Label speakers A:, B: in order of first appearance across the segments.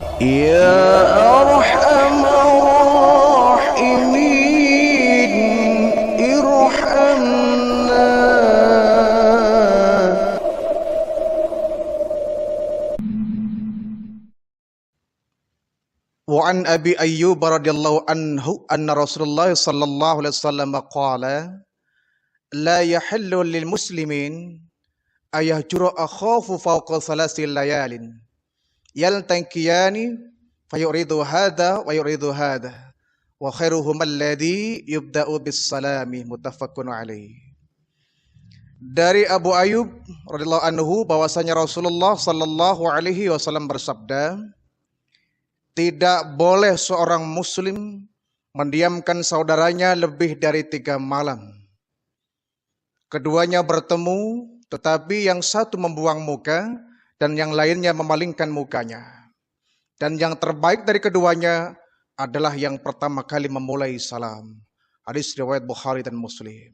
A: Ya Arhamar Rahimin, irhamna. Wa an Abi Ayyub radhiyallahu anhu anna Rasulullah sallallahu alaihi wasallam qala la yahillu lil muslimin ayahjura akhafu fawqa thalathil layalin yaltaqiyani fayuridu hadha wa yuridu hadha wa khairuhum alladhi yubda'u bis salami, muttafaqun alaih. Dari Abu Ayyub radhiyallahu anhu bahwasanya Rasulullah sallallahu alaihi wasallam bersabda, tidak boleh seorang muslim mendiamkan saudaranya lebih dari 3 malam. Keduanya bertemu, tetapi yang satu membuang muka dan yang lainnya memalingkan mukanya. Dan yang terbaik dari keduanya adalah yang pertama kali memulai salam. Hadis riwayat Bukhari dan Muslim.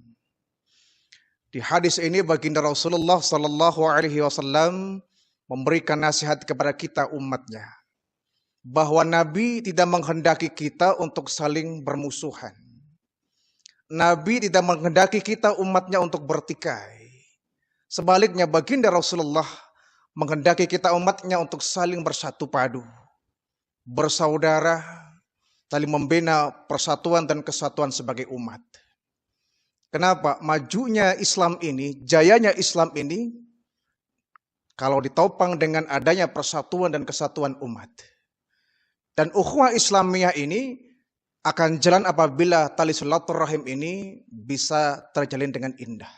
A: Di hadis ini baginda Rasulullah sallallahu alaihi wasallam memberikan nasihat kepada kita umatnya, bahwa Nabi tidak menghendaki kita untuk saling bermusuhan. Nabi tidak menghendaki kita umatnya untuk bertikai. Sebaliknya baginda Rasulullah menghendaki kita umatnya untuk saling bersatu padu, bersaudara, saling membina persatuan dan kesatuan sebagai umat. Kenapa? Majunya Islam ini, jayanya Islam ini, kalau ditopang dengan adanya persatuan dan kesatuan umat. Dan ukhuwah Islamiyah ini akan jalan apabila tali silaturahim ini bisa terjalin dengan indah.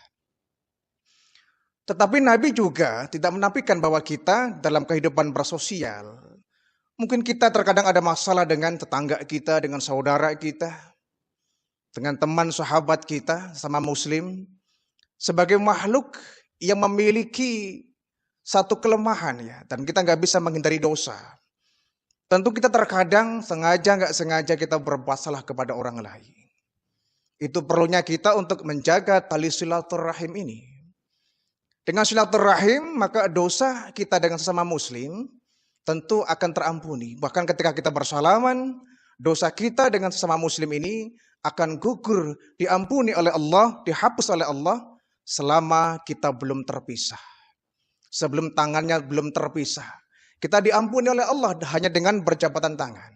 A: Tetapi Nabi juga tidak menafikan bahwa kita dalam kehidupan bersosial, mungkin kita terkadang ada masalah dengan tetangga kita, dengan saudara kita, dengan teman sahabat kita, sama muslim. Sebagai makhluk yang memiliki satu kelemahan ya, dan kita nggak bisa menghindari dosa. Tentu kita terkadang sengaja nggak sengaja kita berbuat salah kepada orang lain. Itu perlunya kita untuk menjaga tali silaturahim ini. Dengan silaturahim maka dosa kita dengan sesama muslim tentu akan terampuni. Bahkan ketika kita bersalaman, dosa kita dengan sesama muslim ini akan gugur, diampuni oleh Allah, dihapus oleh Allah selama kita belum terpisah. Sebelum tangannya belum terpisah. Kita diampuni oleh Allah hanya dengan berjabatan tangan.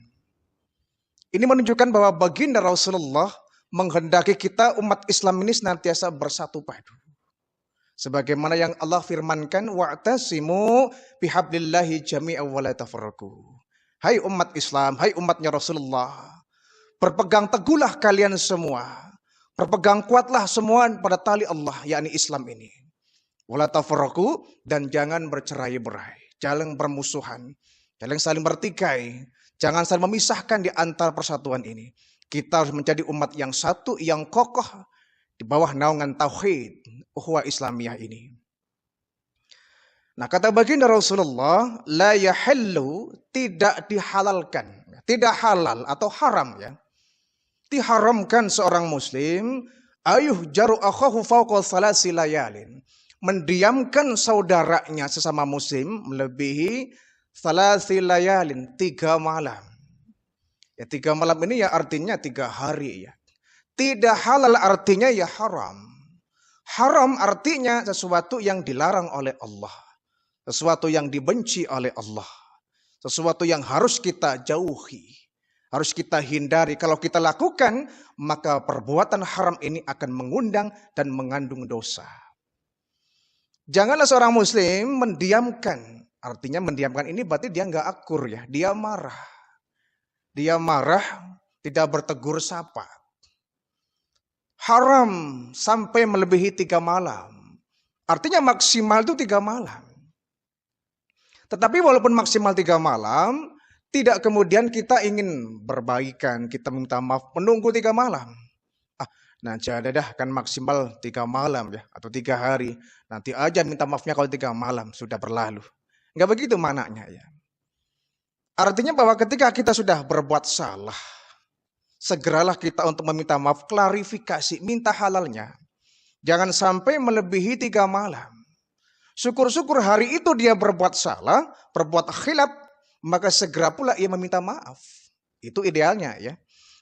A: Ini menunjukkan bahwa baginda Rasulullah menghendaki kita umat Islam ini senantiasa bersatu padu. Sebagaimana yang Allah firmankan, wa'tasimu bihablillahi jami'an wa la tafarraqu. Hai umat Islam, hai umatnya Rasulullah, berpegang teguhlah kalian semua. Berpegang kuatlah semua pada tali Allah, yakni Islam ini. Wa la tafarraqu, dan jangan bercerai-berai. Jangan bermusuhan, jangan saling bertikai, jangan saling memisahkan di antara persatuan ini. Kita harus menjadi umat yang satu, yang kokoh di bawah naungan tauhid, ukhuwah Islamiyah ini. Nah, kata baginda Rasulullah, la yahillu, tidak dihalalkan, tidak halal atau haram ya. Diharamkan seorang muslim ayuh jaru akhahu fawqa thalasi layalin, mendiamkan saudaranya sesama muslim melebihi thalasi layalin, 3 malam. Ya 3 malam ini ya artinya 3 hari ya. Tidak halal artinya ya haram. Haram artinya sesuatu yang dilarang oleh Allah. Sesuatu yang dibenci oleh Allah. Sesuatu yang harus kita jauhi. Harus kita hindari. Kalau kita lakukan, maka perbuatan haram ini akan mengundang dan mengandung dosa. Janganlah seorang muslim mendiamkan. Artinya mendiamkan ini berarti dia nggak akur ya. Dia marah. Dia marah, tidak bertegur sapa. Haram sampai melebihi 3 malam. Artinya maksimal itu 3 malam. Tetapi walaupun maksimal 3 malam, tidak kemudian kita ingin berbaikan, kita minta maaf, menunggu 3 malam. Nah jadi dah kan maksimal 3 malam ya, atau 3 hari. Nanti aja minta maafnya kalau 3 malam sudah berlalu. Enggak begitu maknanya ya. Artinya bahwa ketika kita sudah berbuat salah, segeralah kita untuk meminta maaf, klarifikasi, minta halalnya. Jangan sampai melebihi 3 malam. Syukur-syukur hari itu dia berbuat salah, berbuat khilaf, maka segera pula ia meminta maaf. Itu idealnya ya.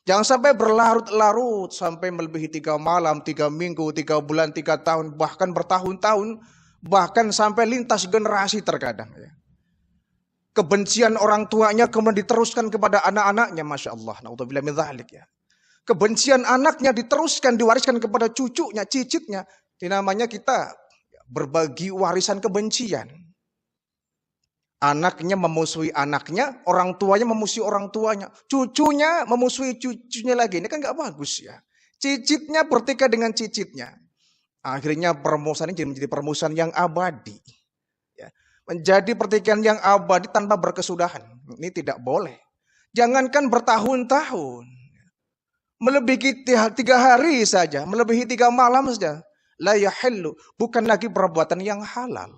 A: Jangan sampai berlarut-larut sampai melebihi 3 malam, 3 minggu, 3 bulan, 3 tahun, bahkan bertahun-tahun, bahkan sampai lintas generasi terkadang ya. Kebencian orang tuanya kemudian diteruskan kepada anak-anaknya, Masya Allah. Na'udzubillah min dzalik ya. Kebencian anaknya diteruskan, diwariskan kepada cucunya, cicitnya. Ini namanya kita berbagi warisan kebencian. Anaknya memusuhi anaknya, orang tuanya memusuhi orang tuanya, cucunya memusuhi cucunya lagi. Ini kan nggak bagus ya. Cicitnya bertikai dengan cicitnya. Akhirnya permusuhan ini menjadi permusuhan yang abadi. Ya. Menjadi pertikaian yang abadi tanpa berkesudahan. Ini tidak boleh. Jangankan bertahun-tahun. Melebihi 3 hari saja, melebihi 3 malam saja. La yahillu, bukan lagi perbuatan yang halal.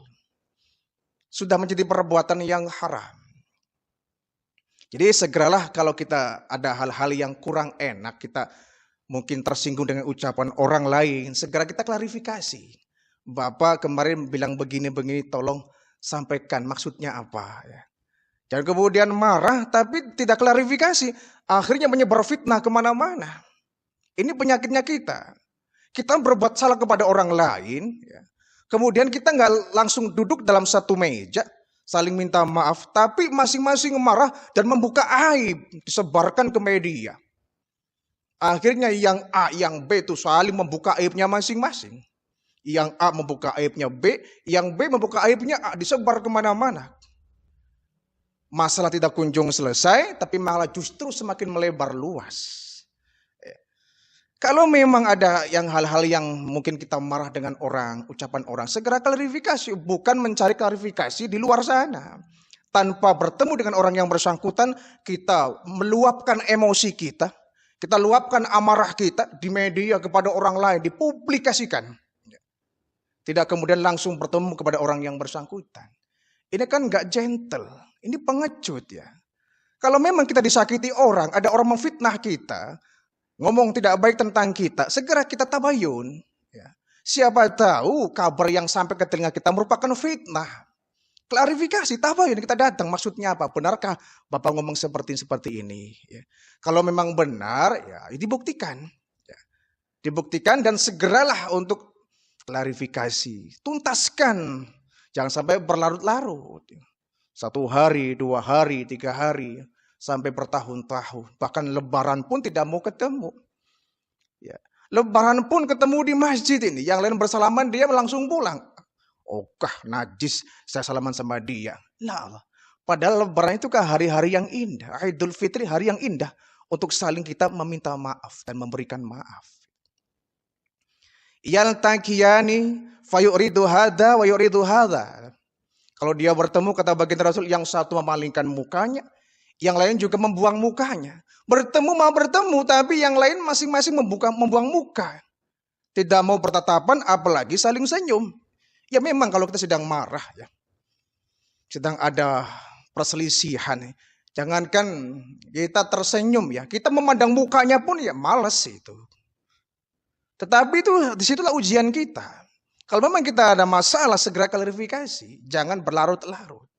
A: Sudah menjadi perbuatan yang haram. Jadi segeralah kalau kita ada hal-hal yang kurang enak, kita mungkin tersinggung dengan ucapan orang lain, segera kita klarifikasi. Bapak kemarin bilang begini-begini, tolong sampaikan maksudnya apa. Ya. Jangan kemudian marah tapi tidak klarifikasi. Akhirnya menyebar fitnah kemana-mana. Ini penyakitnya kita. Kita berbuat salah kepada orang lain, ya. Kemudian kita nggak langsung duduk dalam satu meja, saling minta maaf, tapi masing-masing marah dan membuka aib, disebarkan ke media. Akhirnya yang A, yang B itu saling membuka aibnya masing-masing. Yang A membuka aibnya B, yang B membuka aibnya A, disebar kemana-mana. Masalah tidak kunjung selesai, tapi malah justru semakin melebar luas. Kalau memang ada yang hal-hal yang mungkin kita marah dengan orang, ucapan orang, segera klarifikasi, bukan mencari klarifikasi di luar sana. Tanpa bertemu dengan orang yang bersangkutan, kita meluapkan emosi kita luapkan amarah kita di media kepada orang lain, dipublikasikan. Tidak kemudian langsung bertemu kepada orang yang bersangkutan. Ini kan gak gentle, ini pengecut ya. Kalau memang kita disakiti orang, ada orang memfitnah kita, ngomong tidak baik tentang kita, segera kita tabayun. Ya. Siapa tahu kabar yang sampai ke telinga kita merupakan fitnah. Klarifikasi, tabayun, kita datang. Maksudnya apa? Benarkah Bapak ngomong seperti ini? Ya. Kalau memang benar, ya dibuktikan. Ya. Dibuktikan dan segeralah untuk klarifikasi. Tuntaskan. Jangan sampai berlarut-larut. 1 hari, 2 hari, 3 hari. Sampai bertahun-tahun. Bahkan lebaran pun tidak mau ketemu. Ya. Lebaran pun ketemu di masjid ini. Yang lain bersalaman, dia langsung pulang. Kah najis, saya salaman sama dia. Lah, padahal lebaran itu kan hari-hari yang indah. Idul Fitri hari yang indah. Untuk saling kita meminta maaf dan memberikan maaf. Yaltaqiyani fayuridu hadza wa yuridu hadza. Kalau dia bertemu, kata baginda Rasul, yang satu memalingkan mukanya, yang lain juga membuang mukanya. Bertemu mau bertemu, tapi yang lain masing-masing membuang muka. Tidak mau bertatapan, apalagi saling senyum. Ya memang kalau kita sedang marah, ya, sedang ada perselisihan, jangankan kita tersenyum, ya, kita memandang mukanya pun ya malas itu. Tetapi itu disitulah ujian kita. Kalau memang kita ada masalah, segera klarifikasi, jangan berlarut-larut.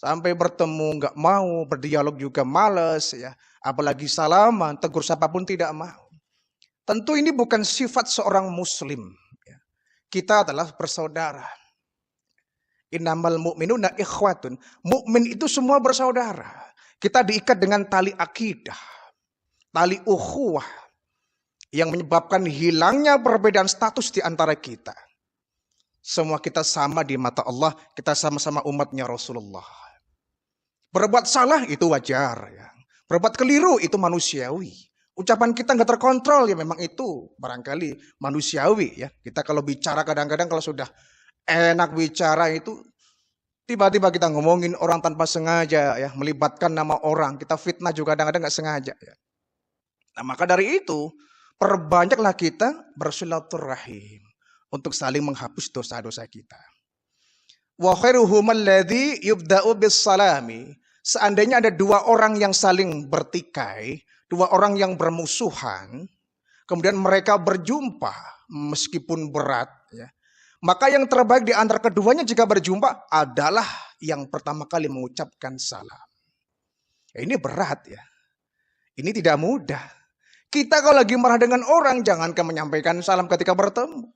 A: Sampai bertemu nggak mau, berdialog juga malas, ya. Apalagi salaman, tegur sapa pun tidak mau. Tentu ini bukan sifat seorang muslim. Ya. Kita adalah bersaudara. Innamal mu'minuna ikhwatun. Mukmin itu semua bersaudara. Kita diikat dengan tali akidah, tali ukhuwah, yang menyebabkan hilangnya perbedaan status di antara kita. Semua kita sama di mata Allah, kita sama-sama umatnya Rasulullah. Berbuat salah itu wajar, ya. Berbuat keliru itu manusiawi. Ucapan kita nggak terkontrol, ya memang itu barangkali manusiawi, ya. Kita kalau bicara kadang-kadang kalau sudah enak bicara itu tiba-tiba kita ngomongin orang tanpa sengaja, ya, melibatkan nama orang, kita fitnah juga kadang-kadang nggak sengaja, ya. Nah, maka dari itu perbanyaklah kita bersilaturahim untuk saling menghapus dosa-dosa kita. Wa khairuhum alladzi yubda'u bis-salami. Seandainya ada 2 orang yang saling bertikai, 2 orang yang bermusuhan, kemudian mereka berjumpa meskipun berat, ya, maka yang terbaik di antara keduanya jika berjumpa adalah yang pertama kali mengucapkan salam. Ya, ini berat ya. Ini tidak mudah. Kita kalau lagi marah dengan orang, jangankan menyampaikan salam ketika bertemu.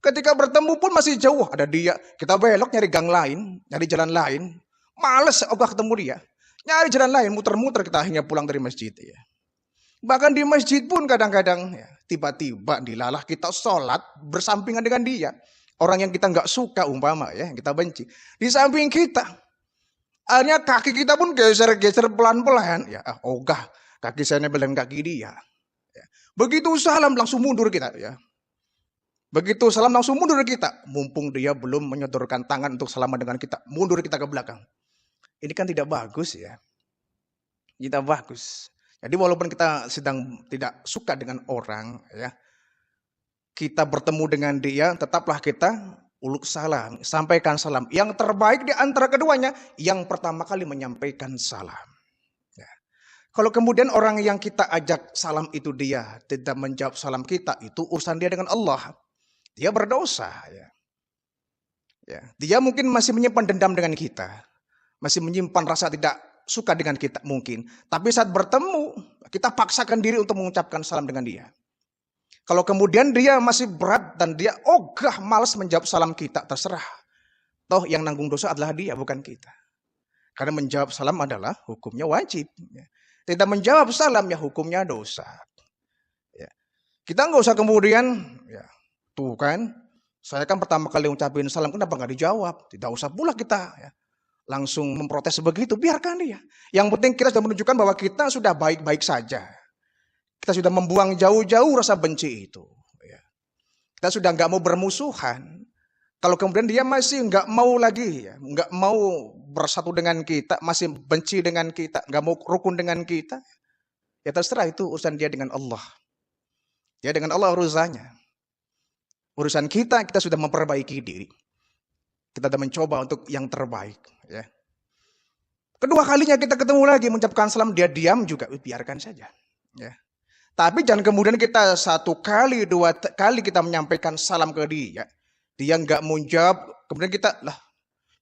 A: Ketika bertemu pun masih jauh, ada dia. Kita belok nyari gang lain, nyari jalan lain. Males ogah ketemu dia. Nyari jalan lain, muter-muter kita akhirnya pulang dari masjid ya. Bahkan di masjid pun kadang-kadang ya, tiba-tiba dilalah kita sholat bersampingan dengan dia. Orang yang kita nggak suka umpama ya, yang kita benci. Di samping kita. Akhirnya kaki kita pun geser-geser pelan-pelan. Ya, ogah kaki saya nebel kaki dia. Ya. Begitu salam langsung mundur kita ya. Begitu salam langsung mundur kita. Mumpung dia belum menyodorkan tangan untuk salaman dengan kita. Mundur kita ke belakang. Ini kan tidak bagus ya. Tidak bagus. Jadi walaupun kita sedang tidak suka dengan orang ya. Kita bertemu dengan dia, tetaplah kita uluk salam. Sampaikan salam. Yang terbaik di antara keduanya, yang pertama kali menyampaikan salam. Ya. Kalau kemudian orang yang kita ajak salam itu dia tidak menjawab salam kita, itu urusan dia dengan Allah. Dia berdosa ya. Ya. Dia mungkin masih menyimpan dendam dengan kita. Masih menyimpan rasa tidak suka dengan kita mungkin. Tapi saat bertemu, kita paksakan diri untuk mengucapkan salam dengan dia. Kalau kemudian dia masih berat dan dia ogah malas menjawab salam kita, terserah. Toh yang nanggung dosa adalah dia, bukan kita. Karena menjawab salam adalah hukumnya wajib. Tidak menjawab salam ya hukumnya dosa. Ya. Kita nggak usah kemudian, ya, tuh kan, saya kan pertama kali ngucapin salam, kenapa nggak dijawab? Tidak usah pula kita ya, langsung memprotes begitu, biarkan dia. Yang penting kita sudah menunjukkan bahwa kita sudah baik-baik saja. Kita sudah membuang jauh-jauh rasa benci itu. Ya. Kita sudah nggak mau bermusuhan. Kalau kemudian dia masih nggak mau lagi, ya, nggak mau bersatu dengan kita, masih benci dengan kita, nggak mau rukun dengan kita, ya terserah itu urusan dia dengan Allah. Ya dengan Allah urusannya. Urusan kita sudah memperbaiki diri. Kita sudah mencoba untuk yang terbaik. Ya. Kedua kalinya kita ketemu lagi mengucapkan salam, dia diam juga, biarkan saja. Ya. Tapi jangan kemudian kita satu kali, dua kali kita menyampaikan salam ke dia. Dia nggak mau jawab, kemudian kita, lah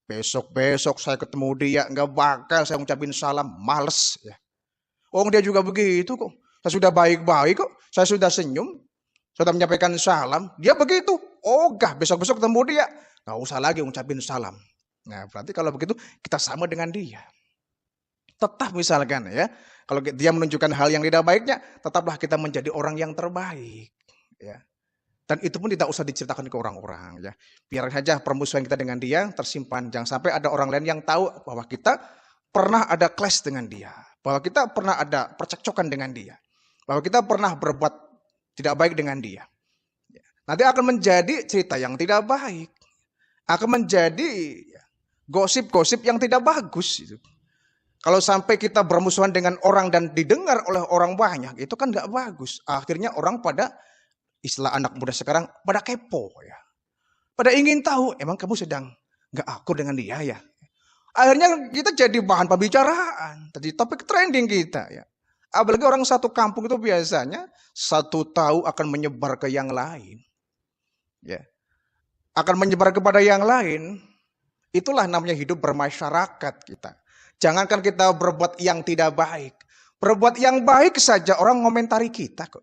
A: besok saya ketemu dia, nggak bakal saya ngucapin salam, males. Ya. Oh dia juga begitu kok, saya sudah baik-baik kok, saya sudah senyum, sudah menyampaikan salam, dia begitu, ogah besok-besok ketemu dia, nggak usah lagi ngucapin salam. Nah berarti kalau begitu kita sama dengan dia. Tetap misalkan ya, kalau dia menunjukkan hal yang tidak baiknya, tetaplah kita menjadi orang yang terbaik. Ya. Dan itu pun tidak usah diceritakan ke orang-orang. Ya. Biar saja permusuhan kita dengan dia tersimpan. Jangan sampai ada orang lain yang tahu bahwa kita pernah ada clash dengan dia. Bahwa kita pernah ada percekcokan dengan dia. Bahwa kita pernah berbuat tidak baik dengan dia. Ya. Nanti akan menjadi cerita yang tidak baik. Akan menjadi gosip-gosip yang tidak bagus. Gitu. Kalau sampai kita bermusuhan dengan orang dan didengar oleh orang banyak, itu kan nggak bagus. Akhirnya orang pada, istilah anak muda sekarang, pada kepo ya. Pada ingin tahu, emang kamu sedang nggak akur dengan dia ya. Akhirnya kita jadi bahan pembicaraan, jadi topik trending kita ya. Apalagi orang satu kampung itu biasanya satu tahu akan menyebar ke yang lain. Ya. Akan menyebar kepada yang lain, itulah namanya hidup bermasyarakat kita. Jangankan kita berbuat yang tidak baik. Berbuat yang baik saja orang ngomentari kita kok.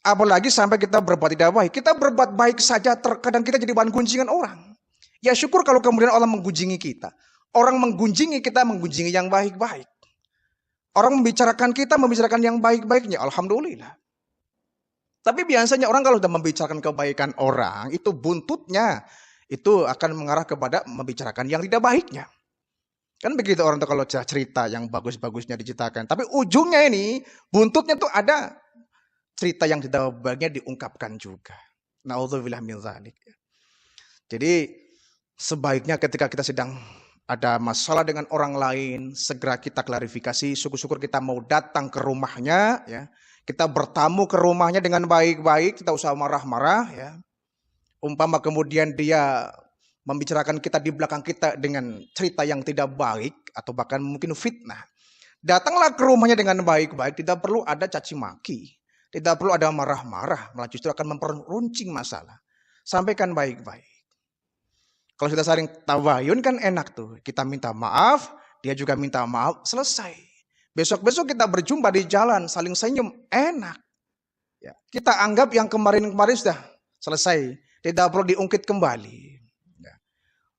A: Apalagi sampai kita berbuat tidak baik. Kita berbuat baik saja terkadang kita jadi bahan gunjingan orang. Ya syukur kalau kemudian Allah menggunjingi kita. Orang menggunjingi kita, menggunjingi yang baik-baik. Orang membicarakan kita, membicarakan yang baik-baiknya. Alhamdulillah. Tapi biasanya orang kalau sudah membicarakan kebaikan orang, itu buntutnya itu akan mengarah kepada membicarakan yang tidak baiknya. Kan begitu orang tuh kalau cerita yang bagus-bagusnya diceritakan. Tapi ujungnya ini, buntutnya tuh ada cerita yang tidak baiknya diungkapkan juga. Na'udzubillah min dzalik. Jadi sebaiknya ketika kita sedang ada masalah dengan orang lain, segera kita klarifikasi. Syukur-syukur kita mau datang ke rumahnya, ya. Kita bertamu ke rumahnya dengan baik-baik, kita usah marah-marah, ya. Umpama kemudian dia membicarakan kita di belakang kita dengan cerita yang tidak baik atau bahkan mungkin fitnah. Datanglah ke rumahnya dengan baik-baik, tidak perlu ada caci maki, tidak perlu ada marah-marah, malah justru akan memperuncing masalah. Sampaikan baik-baik. Kalau sudah saling tabayun kan enak tuh, kita minta maaf, dia juga minta maaf, selesai. Besok-besok kita berjumpa di jalan, saling senyum, enak. Ya, kita anggap yang kemarin-kemarin sudah selesai, tidak perlu diungkit kembali. Ya.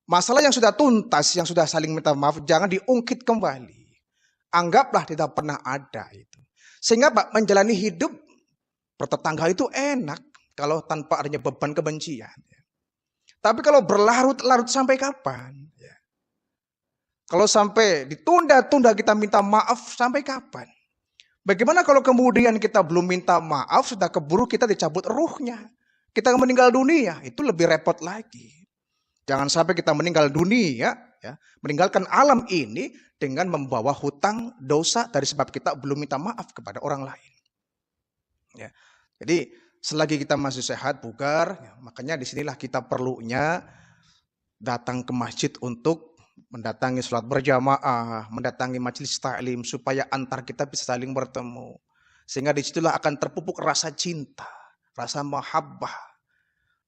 A: Masalah yang sudah tuntas, yang sudah saling minta maaf, jangan diungkit kembali. Anggaplah tidak pernah ada itu. Sehingga Pak, menjalani hidup bertetangga itu enak kalau tanpa adanya beban kebencian. Tapi kalau berlarut-larut sampai kapan? Ya. Kalau sampai ditunda-tunda kita minta maaf sampai kapan? Bagaimana kalau kemudian kita belum minta maaf, sudah keburu kita dicabut ruhnya. Kita meninggal dunia, itu lebih repot lagi. Jangan sampai kita meninggal dunia, ya, meninggalkan alam ini dengan membawa hutang dosa dari sebab kita belum minta maaf kepada orang lain. Ya. Jadi selagi kita masih sehat, bugar, ya, makanya disinilah kita perlunya datang ke masjid untuk mendatangi sholat berjamaah, mendatangi majelis taklim supaya antar kita bisa saling bertemu. Sehingga disitulah akan terpupuk rasa cinta, rasa mahabbah.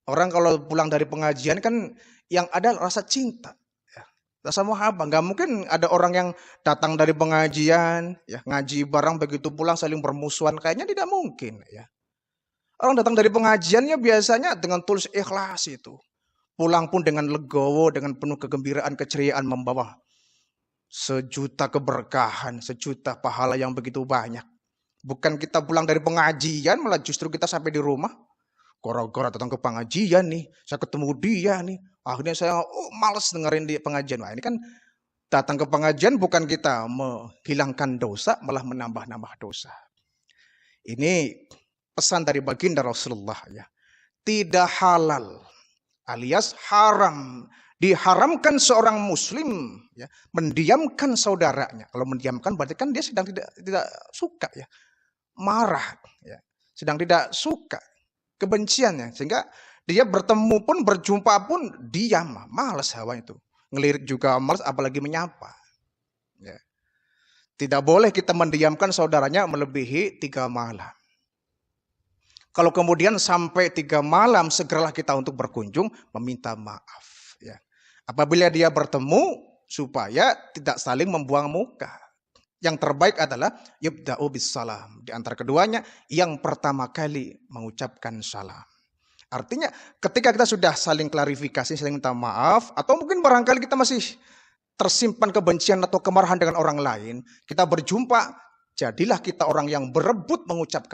A: Orang kalau pulang dari pengajian kan yang ada rasa cinta, ya, rasa mahabbah. Nggak mungkin ada orang yang datang dari pengajian, ya, ngaji bareng begitu pulang saling bermusuhan, kayaknya tidak mungkin. Ya. Orang datang dari pengajiannya biasanya dengan tulus ikhlas itu. Pulang pun dengan legowo, dengan penuh kegembiraan, keceriaan, membawa sejuta keberkahan, sejuta pahala yang begitu banyak. Bukan kita pulang dari pengajian, malah justru kita sampai di rumah. Gara-gara datang ke pengajian nih, saya ketemu dia nih. Akhirnya saya males dengerin di pengajian. Wah, ini kan datang ke pengajian bukan kita menghilangkan dosa, malah menambah-nambah dosa. Ini pesan dari baginda Rasulullah, ya. Tidak halal alias haram, diharamkan seorang muslim, ya, mendiamkan saudaranya. Kalau mendiamkan berarti kan dia sedang tidak suka, ya, marah, ya, sedang tidak suka, kebenciannya, sehingga dia bertemu pun berjumpa pun diam, malas hawa itu, ngelirik juga malas, apalagi menyapa. Ya. Tidak boleh kita mendiamkan saudaranya melebihi 3 malam. Kalau kemudian sampai 3 malam, segeralah kita untuk berkunjung meminta maaf. Ya. Apabila dia bertemu, supaya tidak saling membuang muka. Yang terbaik adalah yubda'u bis salam. Di antara keduanya, yang pertama kali mengucapkan salam. Artinya ketika kita sudah saling klarifikasi, saling minta maaf, atau mungkin barangkali kita masih tersimpan kebencian atau kemarahan dengan orang lain, kita berjumpa, jadilah kita orang yang berebut mengucapkan